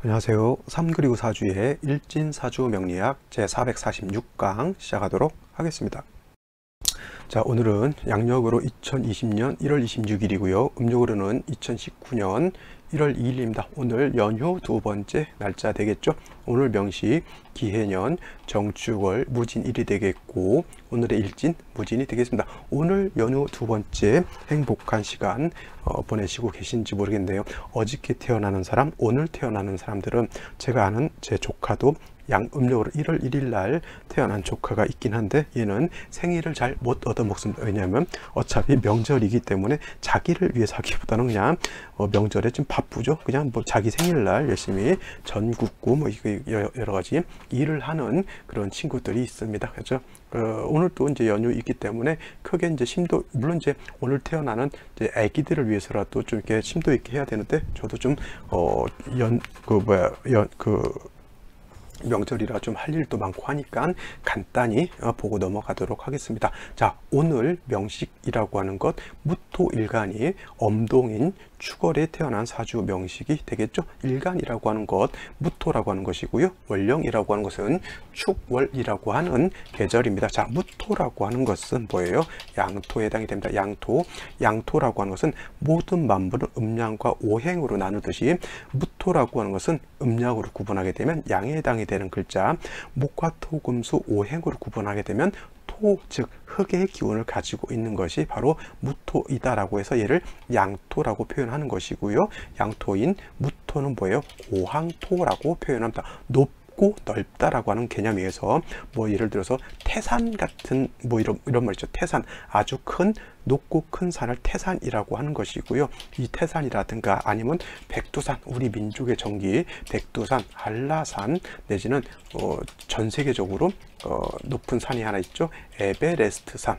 안녕하세요. 3 그리고 4주의 일진사주 명리학 제446강 시작하도록 하겠습니다. 자, 오늘은 양력으로 2020년 1월 26일이고요. 음력으로는 2019년 1월 2일입니다. 오늘 연휴 두 번째 날짜 되겠죠. 오늘 명시 기해년 정축월 무진일이 되겠고, 오늘의 일진 무진이 되겠습니다. 오늘 연휴 두 번째 행복한 시간 보내시고 계신지 모르겠네요. 어저께 태어나는 사람, 오늘 태어나는 사람들은 제가 아는 제 조카도 양음력으로 1월 1일 날 태어난 조카가 있긴 한데, 얘는 생일을 잘 못 얻어먹습니다. 왜냐하면 어차피 명절이기 때문에 자기를 위해서 하기보다는 그냥 명절에 좀 바쁘죠. 그냥 뭐 자기 생일날 열심히 전 굽고 뭐 여러 가지 일을 하는 그런 친구들이 있습니다. 그렇죠? 오늘 또 이제 연휴 있기 때문에 크게 이제 심도, 물론 이제 오늘 태어나는 이제 아기들을 위해서라도 좀 이렇게 심도 있게 해야 되는데, 저도 좀 명절이라 좀 할 일도 많고 하니까 간단히 보고 넘어가도록 하겠습니다. 자, 오늘 명식이라고 하는 것, 무토일간이 엄동인 축월에 태어난 사주 명식이 되겠죠. 일간이라고 하는 것, 무토라고 하는 것이고요. 월령이라고 하는 것은 축월이라고 하는 계절입니다. 자, 무토라고 하는 것은 뭐예요? 양토에 해당이 됩니다. 양토라고 하는 것은 모든 만물은 음양과 오행으로 나누듯이, 무토라고 하는 것은 음양으로 구분하게 되면 양에 해당이 되는 글자, 목화 토 금수 오행으로 구분하게 되면 토, 즉 흙의 기운을 가지고 있는 것이 바로 무토이다라고 해서 얘를 양토라고 표현하는 것이고요. 양토인 무토는 뭐예요? 고항토라고 표현합니다. 높고 넓다라고 하는 개념에서 뭐 예를 들어서 태산 같은 뭐 이런 말이죠. 태산, 아주 큰 높고 큰 산을 태산이라고 하는 것이고요. 이 태산이라든가 아니면 백두산, 우리 민족의 정기 백두산, 한라산 내지는 전 세계적으로 높은 산이 하나 있죠. 에베레스트산,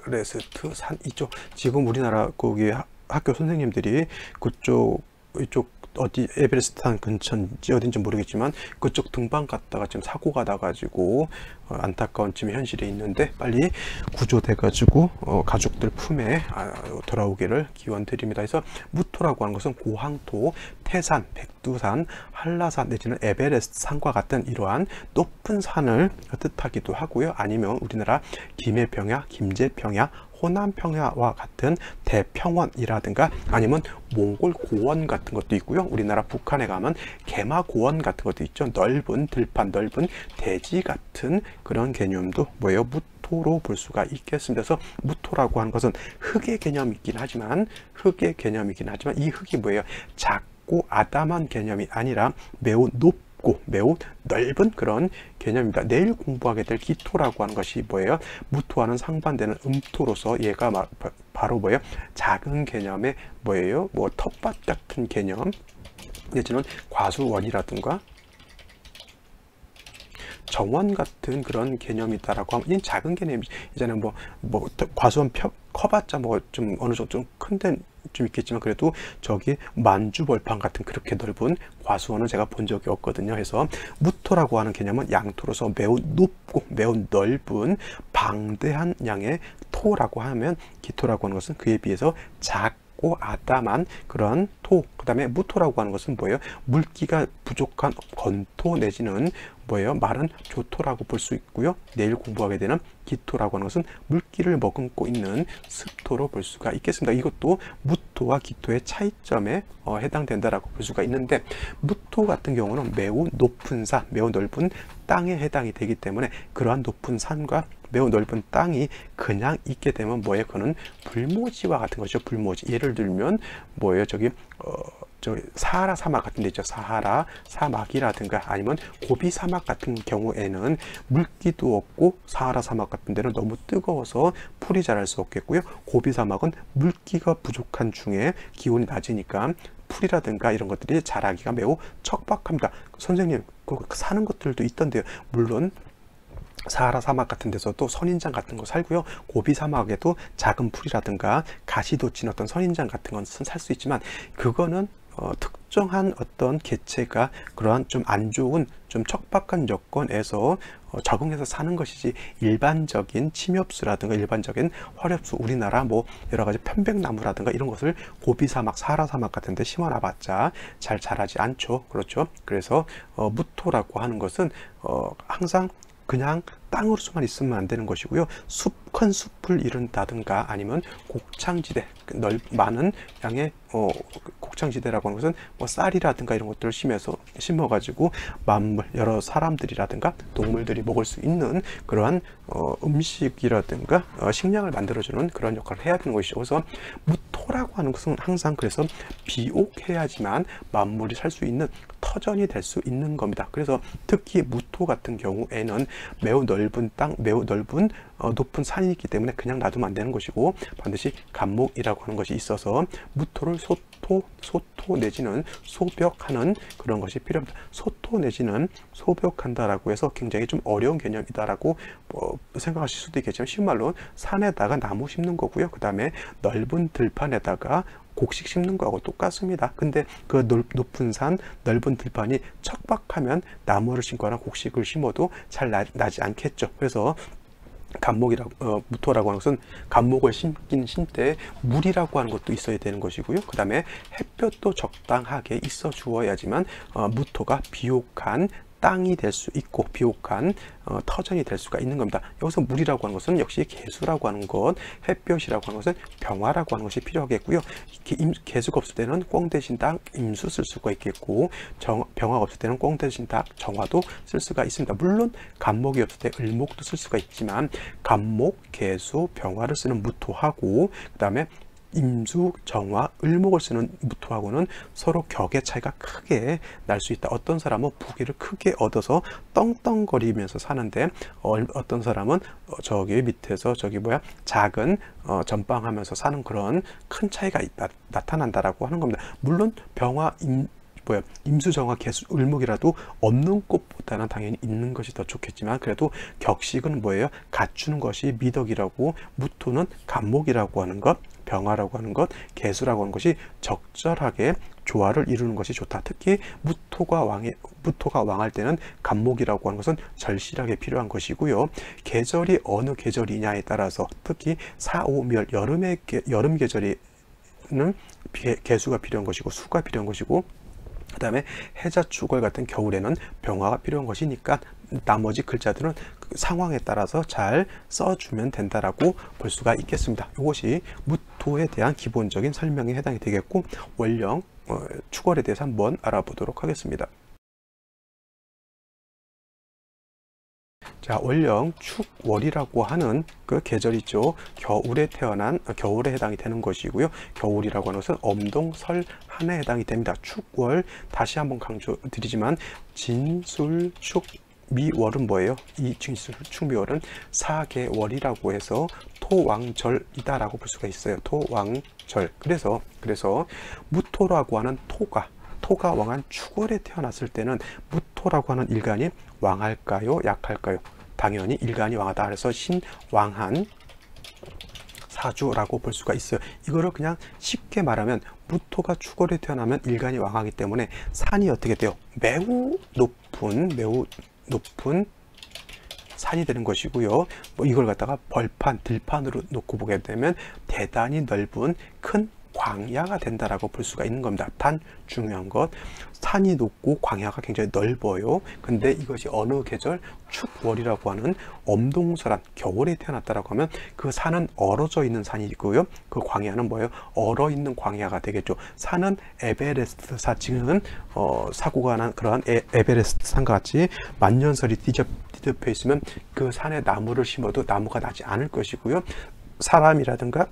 에베레스트산 있죠. 지금 우리나라 거기 학교 선생님들이 이쪽 어디 에베레스트산 근처인지 어딘지 모르겠지만 그쪽 등반 갔다가 지금 사고가 나가지고 안타까운 지금 현실에 있는데, 빨리 구조돼 가지고 가족들 품에 돌아오기를 기원드립니다. 그래서 무토라고 하는 것은 고항토, 태산, 백두산, 한라산 내지는 에베레스트 산과 같은 이러한 높은 산을 뜻하기도 하고요. 아니면 우리나라 김해평야, 김제평야, 호남평야와 같은 대평원이라든가 아니면 몽골 고원 같은 것도 있고요. 우리나라 북한에 가면 개마고원 같은 것도 있죠. 넓은 들판, 넓은 대지 같은 그런 개념도 뭐예요? 무토로 볼 수가 있겠습니다. 그래서 무토라고 하는 것은 흙의 개념이긴 하지만 이 흙이 뭐예요? 작고 아담한 개념이 아니라 매우 매우 넓은 그런 개념입니다. 내일 공부하게 될 기토라고 하는 것이 뭐예요? 무토와는 상반되는 음토로서 얘가 바로 뭐예요? 작은 개념의 뭐예요? 뭐 텃밭 같은 개념 내지는 과수원이라든가 정원 같은 그런 개념이다라고 하면, 이 작은 개념이잖아요. 뭐 과수원 커봤자 뭐 좀 어느 정도 좀 큰 데는 좀 있겠지만, 그래도 저기 만주벌판 같은 그렇게 넓은 과수원은 제가 본 적이 없거든요. 그래서 무토라고 하는 개념은 양토로서 매우 높고 매우 넓은 방대한 양의 토라고 하면, 기토라고 하는 것은 그에 비해서 작고 아담한 그런 토, 그 다음에 무토라고 하는 것은 뭐예요? 물기가 부족한 건토 내지는 뭐예요? 마른 조토라고 볼 수 있고요. 내일 공부하게 되는 기토라고 하는 것은 물기를 머금고 있는 습토로 볼 수가 있겠습니다. 이것도 무토와 기토의 차이점에 해당된다라고 볼 수가 있는데, 무토 같은 경우는 매우 높은 산, 매우 넓은 땅에 해당이 되기 때문에, 그러한 높은 산과 매우 넓은 땅이 그냥 있게 되면 뭐예요? 그거는 불모지와 같은 것이죠. 불모지. 예를 들면 뭐예요? 저기 사하라 사막 같은 데 있죠. 사하라 사막이라든가 아니면 고비 사막 같은 경우에는 물기도 없고, 사하라 사막 같은 데는 너무 뜨거워서 풀이 자랄 수 없겠고요. 고비 사막은 물기가 부족한 중에 기온이 낮으니까 풀이라든가 이런 것들이 자라기가 매우 척박합니다. 선생님, 사는 것들도 있던데요. 물론 사하라 사막 같은 데서도 선인장 같은 거 살고요. 고비 사막에도 작은 풀이라든가 가시돋친 어떤 선인장 같은 건 살 수 있지만, 그거는 특정한 어떤 개체가 그러한 좀 안 좋은 좀 척박한 여건에서 적응해서 사는 것이지 일반적인 침엽수라든가 일반적인 화렵수, 우리나라 뭐 여러 가지 편백나무라든가 이런 것을 고비사막, 사하라사막 같은 데 심어놔봤자 잘 자라지 않죠. 그렇죠. 그래서 무토라고 하는 것은 항상 그냥 땅으로만 있으면 안 되는 것이고요. 큰 숲을 이룬다든가 아니면 곡창지대, 많은 양의 곡창지대라고 하는 것은 뭐 쌀이라든가 이런 것들을 심어가지고 만물, 여러 사람들이라든가 동물들이 먹을 수 있는 그러한 음식이라든가 식량을 만들어주는 그런 역할을 해야 되는 것이죠. 그래서 무토라고 하는 것은 항상 그래서 비옥해야지만 만물이 살 수 있는 터전이 될 수 있는 겁니다. 그래서 특히 무토 같은 경우에는 매우 넓은 땅, 매우 넓은 높은 산이 있기 때문에 그냥 놔두면 안 되는 것이고 반드시 간목이라고 하는 것이 있어서 무토를 소토 내지는 소벽하는 그런 것이 필요합니다. 소토 내지는 소벽한다라고 해서 굉장히 좀 어려운 개념이다라고 생각하실 수도 있겠지만 쉬운 말로 산에다가 나무 심는 거고요. 그 다음에 넓은 들판에다가 곡식 심는 거하고 똑같습니다. 근데 그 높은 산, 넓은 들판이 척박하면 나무를 심거나 곡식을 심어도 잘 나지 않겠죠. 그래서 무토라고 하는 것은 간목을 심긴 심때 물이라고 하는 것도 있어야 되는 것이고요. 그 다음에 햇볕도 적당하게 있어 주어야지만 무토가 비옥한 땅이 될 수 있고 비옥한 터전이 될 수가 있는 겁니다. 여기서 물이라고 하는 것은 역시 개수라고 하는 것, 햇볕이라고 하는 것은 병화라고 하는 것이 필요하겠고요. 개수가 없을 때는 꽁 대신 닭, 임수 쓸 수가 있겠고 병화가 없을 때는 꽁 대신 닭, 정화도 쓸 수가 있습니다. 물론 간목이 없을 때 을목도 쓸 수가 있지만 간목, 개수, 병화를 쓰는 무토하고 그 다음에 임수, 정화, 을목을 쓰는 무토하고는 서로 격의 차이가 크게 날 수 있다. 어떤 사람은 부귀를 크게 얻어서 떵떵거리면서 사는데 어떤 사람은 저기 밑에서 작은 전방하면서 사는 그런 큰 차이가 나타난다라고 하는 겁니다. 물론 병화, 임수, 정화, 개수, 을목이라도 없는 꽃보다는 당연히 있는 것이 더 좋겠지만 그래도 격식은 뭐예요? 갖추는 것이 미덕이라고 무토는 간목이라고 하는 것, 병화라고 하는 것, 개수라고 하는 것이 적절하게 조화를 이루는 것이 좋다. 특히 무토가 왕할 때는 간목이라고 하는 것은 절실하게 필요한 것이고요. 계절이 어느 계절이냐에 따라서 특히 사오멸 여름 계절에는 개수가 필요한 것이고 수가 필요한 것이고 그 다음에 해자축월 같은 겨울에는 병화가 필요한 것이니까 나머지 글자들은 그 상황에 따라서 잘 써주면 된다라고 볼 수가 있겠습니다. 이것이 무토에 대한 기본적인 설명에 해당이 되겠고 월령, 축월에 대해서 한번 알아보도록 하겠습니다. 자, 월령, 축월이라고 하는 그 계절이죠. 겨울에 해당이 되는 것이고요. 겨울이라고 하는 것은 엄동, 설, 한해에 해당이 됩니다. 축월, 다시 한번 강조드리지만 진술, 축, 미월은 뭐예요? 이 진술, 축, 미월은 4개월이라고 해서 토왕절이다라고 볼 수가 있어요. 토왕절. 그래서 무토라고 하는 토가 왕한 축월에 태어났을 때는 무토라고 하는 일간이 왕할까요? 약할까요? 당연히 일간이 왕하다. 그래서 신왕한 사주라고 볼 수가 있어요. 이거를 그냥 쉽게 말하면 무토가 축월에 태어나면 일간이 왕하기 때문에 산이 어떻게 돼요? 매우 높은 산이 되는 것이고요. 이걸 갖다가 벌판, 들판으로 놓고 보게 되면 대단히 넓은 큰 광야가 된다라고 볼 수가 있는 겁니다. 단 중요한 것, 산이 높고 광야가 굉장히 넓어요. 근데 이것이 어느 계절? 축월이라고 하는 엄동설한 겨울에 태어났다라고 하면 그 산은 얼어져 있는 산이고요. 그 광야는 뭐예요? 얼어 있는 광야가 되겠죠. 산은 에베레스트 지금은 사고가 난 그러한 에베레스트 산과 같이 만년설이 뒤덮여 있으면 그 산에 나무를 심어도 나무가 나지 않을 것이고요. 사람이라든가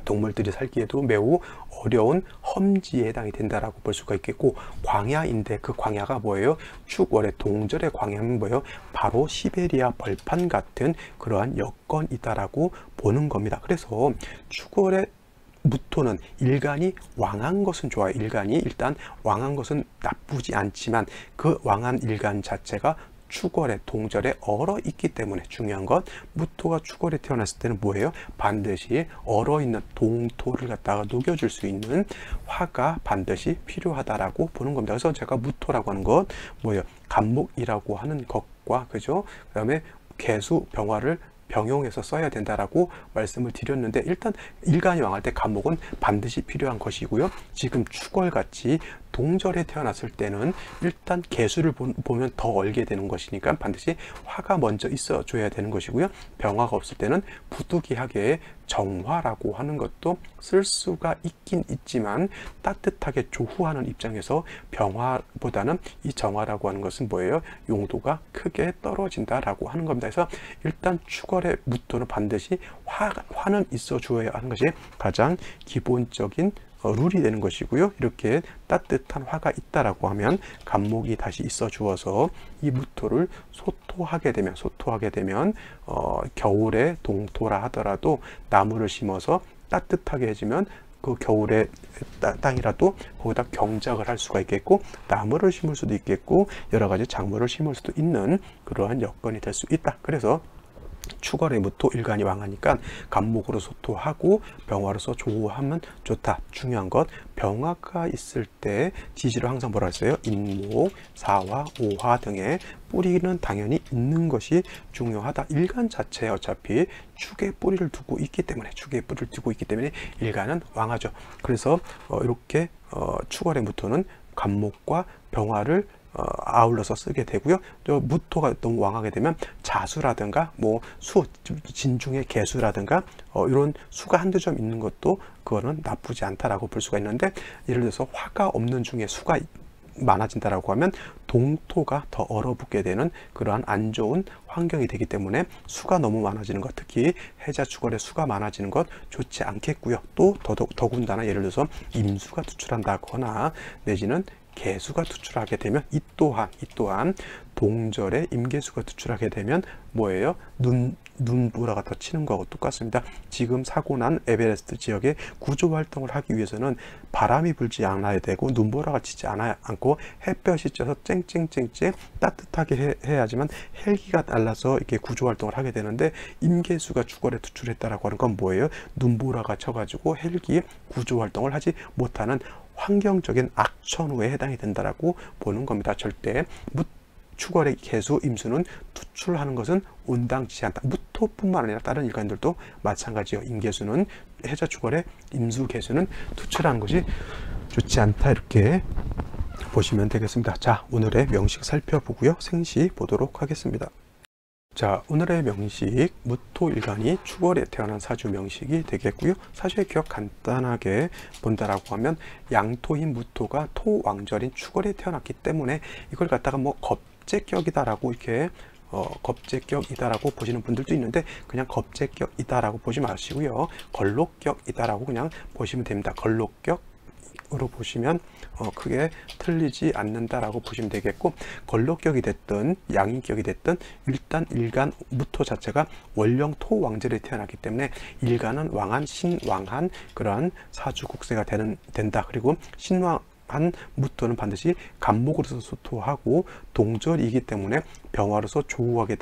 동물들이 살기에도 매우 어려운 험지에 해당이 된다라고 볼 수가 있겠고 광야인데 그 광야가 뭐예요? 축월의 동절의 광야는 뭐예요? 바로 시베리아 벌판 같은 그러한 여건이다라고 보는 겁니다. 그래서 축월의 무토는 일간이 왕한 것은 좋아요. 일간이 일단 왕한 것은 나쁘지 않지만 그 왕한 일간 자체가 축월에 동절에 얼어 있기 때문에 중요한 것, 무토가 축월에 태어났을 때는 뭐예요? 반드시 얼어 있는 동토를 갖다가 녹여줄 수 있는 화가 반드시 필요하다라고 보는 겁니다. 그래서 제가 무토라고 하는 것 뭐예요? 간목이라고 하는 것 감목과 그죠? 그다음에 개수, 병화를 병용해서 써야 된다라고 말씀을 드렸는데, 일단 일간이 왕할 때 감목은 반드시 필요한 것이고요. 지금 축월같이 동절에 태어났을 때는 일단 개수를 보면 더 얼게 되는 것이니까 반드시 화가 먼저 있어 줘야 되는 것이고요. 병화가 없을 때는 부득이하게 정화라고 하는 것도 쓸 수가 있긴 있지만, 따뜻하게 조후하는 입장에서 병화보다는 이 정화라고 하는 것은 뭐예요? 용도가 크게 떨어진다라고 하는 겁니다. 그래서 일단 축월의 무토는 반드시 화는 있어 주어야 하는 것이 가장 기본적인 룰이 되는 것이고요. 이렇게 따뜻한 화가 있다라고 하면 감목이 다시 있어 주어서 이 무토를 소토하게 되면 겨울에 동토라 하더라도 나무를 심어서 따뜻하게 해주면 그 겨울에 땅이라도 거기다 경작을 할 수가 있겠고, 나무를 심을 수도 있겠고, 여러 가지 작물을 심을 수도 있는 그러한 여건이 될 수 있다. 그래서 축월의 무토 일간이 왕하니까 감목으로 소토하고 병화로서 조호하면 좋다. 중요한 것, 병화가 있을 때 지지로 항상 뭐라 했어요? 인목, 사화, 오화 등의 뿌리는 당연히 있는 것이 중요하다. 일간 자체에 어차피 축의 뿌리를 두고 있기 때문에 일간은 왕하죠. 그래서 이렇게 축월의 무토는 감목과 병화를 아울러서 쓰게 되고요. 또 무토가 너무 왕하게 되면 자수라든가 진중의 개수라든가 이런 수가 한두 점 있는 것도 그거는 나쁘지 않다라고 볼 수가 있는데, 예를 들어서 화가 없는 중에 수가 많아진다라고 하면 동토가 더 얼어붙게 되는 그러한 안 좋은 환경이 되기 때문에 수가 너무 많아지는 것, 특히 해자축월에 수가 많아지는 것 좋지 않겠고요. 또 더군다나 예를 들어서 임수가 투출한다거나 내지는 개수가 투출하게 되면 이 또한 동절에 임계수가 투출하게 되면 뭐예요? 눈보라가 더 치는 거하고 똑같습니다. 지금 사고 난 에베레스트 지역에 구조 활동을 하기 위해서는 바람이 불지 않아야 되고 눈보라가 치지 않고 햇볕이 쪄서 쨍쨍쨍쨍 따뜻하게 해야지만 헬기가 날라서 이렇게 구조 활동을 하게 되는데, 임계수가 축월에 투출했다라고 하는 건 뭐예요? 눈보라가 쳐가지고 헬기 구조 활동을 하지 못하는 환경적인 악천후에 해당이 된다라고 보는 겁니다. 절대 축월의 개수, 임수는 투출하는 것은 온당치 않다. 무토뿐만 아니라 다른 일간들도 마찬가지요. 임계수는 해자 축월의 임수 개수는 투출하는 것이 좋지 않다. 이렇게 보시면 되겠습니다. 자, 오늘의 명식 살펴보고요. 생시 보도록 하겠습니다. 자, 오늘의 명식, 무토일간이 축월에 태어난 사주 명식이 되겠고요. 사주의 기억 간단하게 본다라고 하면 양토인 무토가 토왕절인 축월에 태어났기 때문에 이걸 갖다가 겁재격이다라고 이렇게 겁재격이다라고 보시는 분들도 있는데, 그냥 겁재격이다라고 보지 마시고요. 걸록격이다라고 그냥 보시면 됩니다. 걸록격으로 보시면 크게 틀리지 않는다라고 보시면 되겠고, 걸록격이 됐든 양인격이 됐든 일단 일간 무토 자체가 월령 토왕절에 태어났기 때문에 일간은 왕한 신왕한 그러한 사주국세가 된다. 그리고 신왕한 무토는 반드시 감목으로서 소토하고 동절이기 때문에 병화로서 조우하게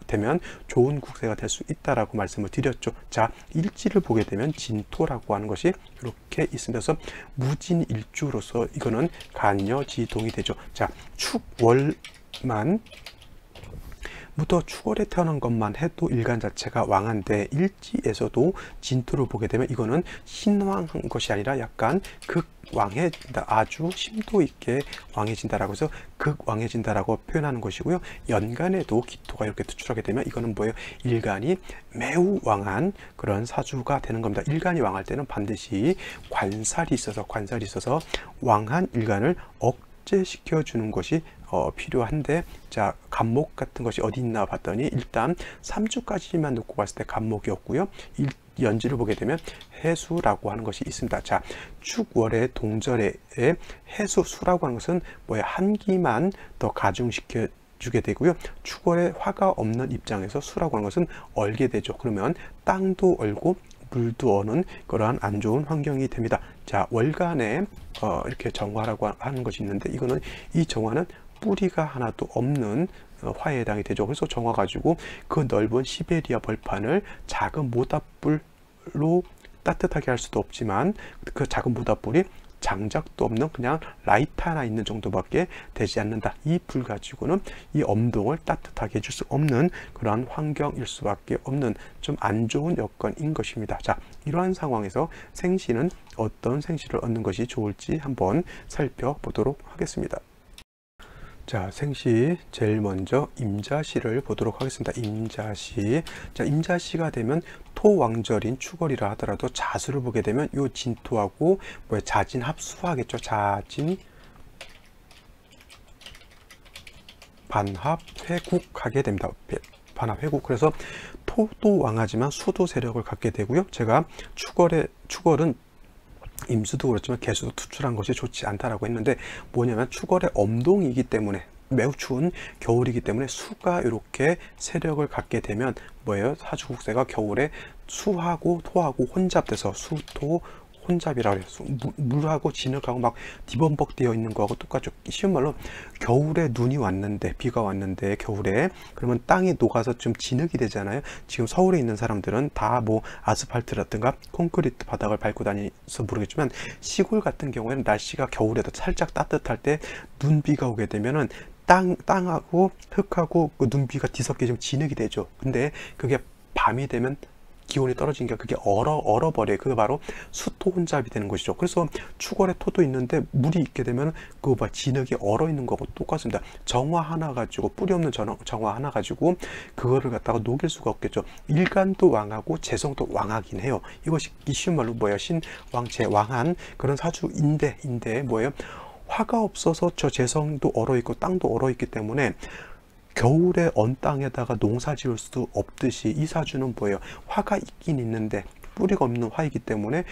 되면 좋은 국세가 될 수 있다라고 말씀을 드렸죠. 자, 일지를 보게 되면 진토라고 하는 것이 이렇게 있습니다. 그래서 무진일주로서 이거는 간여지동이 되죠. 자, 축월만 무토 축월에 태어난 것만 해도 일간 자체가 왕한데, 일지에서도 진토를 보게 되면 이거는 신왕한 것이 아니라 약간 극왕해진다, 아주 심도 있게 왕해진다라고 해서 극왕해진다라고 표현하는 것이고요. 연간에도 기토가 이렇게 투출하게 되면 이거는 뭐예요? 일간이 매우 왕한 그런 사주가 되는 겁니다. 일간이 왕할 때는 반드시 관살이 있어서 왕한 일간을 억제시켜 주는 것이 필요한데, 자, 감목 같은 것이 어디 있나 봤더니 일단 3주까지만 놓고 봤을 때 감목이 없고요. 연지를 보게 되면 해수라고 하는 것이 있습니다. 자, 축월의 동절의 해수수라고 하는 것은 한 기만 더 가중시켜 주게 되고요. 축월에 화가 없는 입장에서 수라고 하는 것은 얼게 되죠. 그러면 땅도 얼고 물도 어는 그러한 안 좋은 환경이 됩니다. 자, 월간에 이렇게 정화라고 하는 것이 있는데, 이거는 이 정화는 뿌리가 하나도 없는 화에 해당이 되죠. 그래서 정화 가지고 그 넓은 시베리아 벌판을 작은 모닥불로 따뜻하게 할 수도 없지만, 그 작은 모닥불이 장작도 없는 그냥 라이트 하나 있는 정도밖에 되지 않는다. 이 불 가지고는 이 엄동을 따뜻하게 해줄 수 없는 그러한 환경일 수밖에 없는 좀 안 좋은 여건인 것입니다. 자, 이러한 상황에서 생시는 어떤 생시를 얻는 것이 좋을지 한번 살펴보도록 하겠습니다. 자, 생시 제일 먼저 임자시를 보도록 하겠습니다. 임자시. 자, 임자시가 되면 토왕절인 추걸이라 하더라도 자수를 보게 되면 요 진토하고 자진 합수하겠죠. 자진 반합 회국하게 됩니다. 반합 회국. 그래서 토도 왕하지만 수도 세력을 갖게 되고요. 제가 추걸은 임수도 그렇지만 개수도 투출한 것이 좋지 않다라고 했는데, 뭐냐면 추걸의 엄동이기 때문에 매우 추운 겨울이기 때문에 수가 이렇게 세력을 갖게 되면 뭐예요? 사주국세가 겨울에 수하고 토하고 혼잡돼서 수토 혼잡이라고 해서 물하고 진흙하고 막 뒤범벅 되어 있는 거하고 똑같죠. 쉬운 말로 겨울에 눈이 왔는데, 비가 왔는데 겨울에, 그러면 땅이 녹아서 좀 진흙이 되잖아요. 지금 서울에 있는 사람들은 다 뭐 아스팔트라든가 콘크리트 바닥을 밟고 다니서 모르겠지만, 시골 같은 경우에는 날씨가 겨울에도 살짝 따뜻할 때 눈비가 오게 되면은 땅하고 흙하고 그 눈비가 뒤섞여 좀 진흙이 되죠. 근데 그게 밤이 되면 기온이 떨어지니까 그게 얼어버려요. 그게 바로 수토 혼잡이 되는 것이죠. 그래서 추걸에 토도 있는데 물이 있게 되면 그 진흙이 얼어 있는 거하고 똑같습니다. 정화 하나 가지고, 뿌리 없는 정화 하나 가지고 그거를 갖다가 녹일 수가 없겠죠. 일간도 왕하고 재성도 왕하긴 해요. 이것이 쉬운 말로 뭐예요? 신왕 제왕한 그런 사주인데 뭐예요? 화가 없어서 저 재성도 얼어 있고 땅도 얼어 있기 때문에 겨울에 언 땅에다가 농사 지을 수도 없듯이 이 사주는 뭐예요? 화가 있긴 있는데 뿌리가 없는 화이기 때문에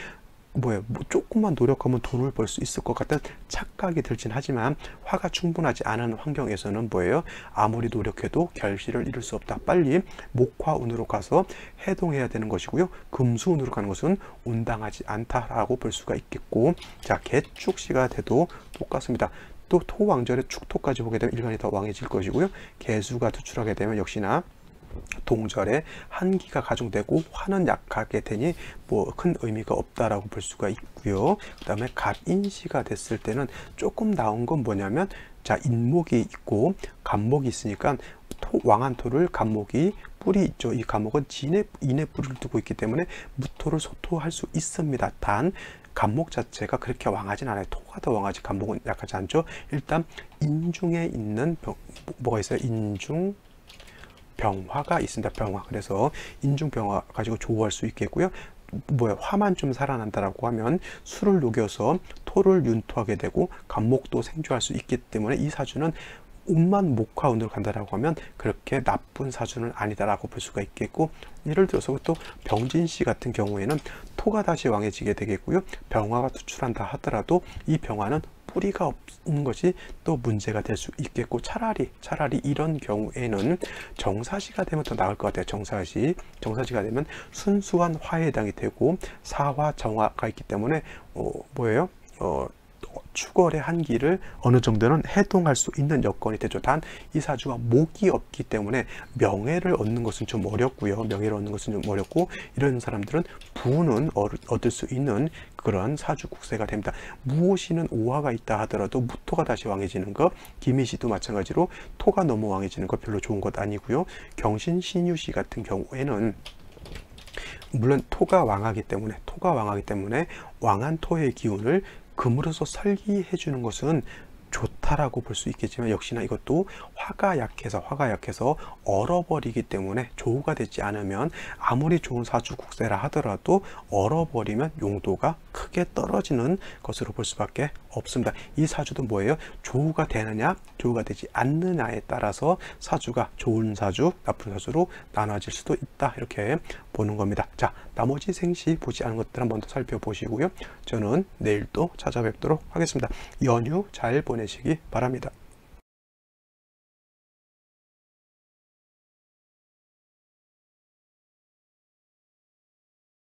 뭐예요? 조금만 노력하면 돈을 벌 수 있을 것 같은 착각이 들진 하지만, 화가 충분하지 않은 환경에서는 뭐예요? 아무리 노력해도 결실을 이룰 수 없다. 빨리 목화운으로 가서 해동해야 되는 것이고요. 금수운으로 가는 것은 온당하지 않다라고 볼 수가 있겠고, 자, 개축시가 돼도 똑같습니다. 또 토왕절에 축토까지 보게 되면 일간이 더 왕해질 것이고요. 개수가 투출하게 되면 역시나 동절에 한기가 가중되고 화는 약하게 되니 뭐 큰 의미가 없다라고 볼 수가 있고요. 그 다음에 갑인시가 됐을 때는 조금 나온 건 뭐냐면, 자, 인목이 있고 간목이 있으니까 왕한 토를 간목이 뿌리 있죠. 이 간목은 인의 뿌리를 두고 있기 때문에 무토를 소토할 수 있습니다. 단 간목 자체가 그렇게 왕하진 않아요. 토가 더 왕하지 간목은 약하지 않죠. 일단 인중에 있는 뭐가 있어요? 인중 병화가 있습니다. 병화. 그래서 인중 병화 가지고 조우할 수 있겠고요. 화만 좀 살아난다라고 하면 수를 녹여서 토를 윤토하게 되고 간목도 생조할 수 있기 때문에 이 사주는 운만 목화운으로 간다라고 하면 그렇게 나쁜 사주는 아니다라고 볼 수가 있겠고, 예를 들어서 또 병진씨 같은 경우에는 토가 다시 왕해지게 되겠고요. 병화가 투출한다 하더라도 이 병화는 뿌리가 없는 것이 또 문제가 될 수 있겠고, 차라리 이런 경우에는 정사시가 되면 더 나을 것 같아요. 정사시가 되면 순수한 화에 해당이 되고 사화 정화가 있기 때문에 뭐예요? 추걸의 한기를 어느 정도는 해동할 수 있는 여건이 되죠. 단 이 사주가 목이 없기 때문에 명예를 얻는 것은 좀 어렵고요. 이런 사람들은 부는 얻을 수 있는 그런 사주 국세가 됩니다. 무오시는 오화가 있다 하더라도 무토가 다시 왕해지는 것, 기미시도 마찬가지로 토가 너무 왕해지는 것 별로 좋은 것 아니고요. 경신 신유시 같은 경우에는 물론 토가 왕하기 때문에 왕한 토의 기운을 금으로서 설기해 주는 것은 좋다라고 볼 수 있겠지만, 역시나 이것도 화가 약해서 얼어버리기 때문에 조우가 되지 않으면 아무리 좋은 사주 국세라 하더라도 얼어버리면 용도가 크게 떨어지는 것으로 볼 수밖에 없습니다. 이 사주도 뭐예요? 조우가 되느냐 조우가 되지 않느냐에 따라서 사주가 좋은 사주 나쁜 사주로 나눠질 수도 있다, 이렇게 보는 겁니다. 자, 나머지 생시 보지 않은 것들 한번 더 살펴보시고요. 저는 내일 또 찾아뵙도록 하겠습니다. 연휴 잘 보내시기 바랍니다.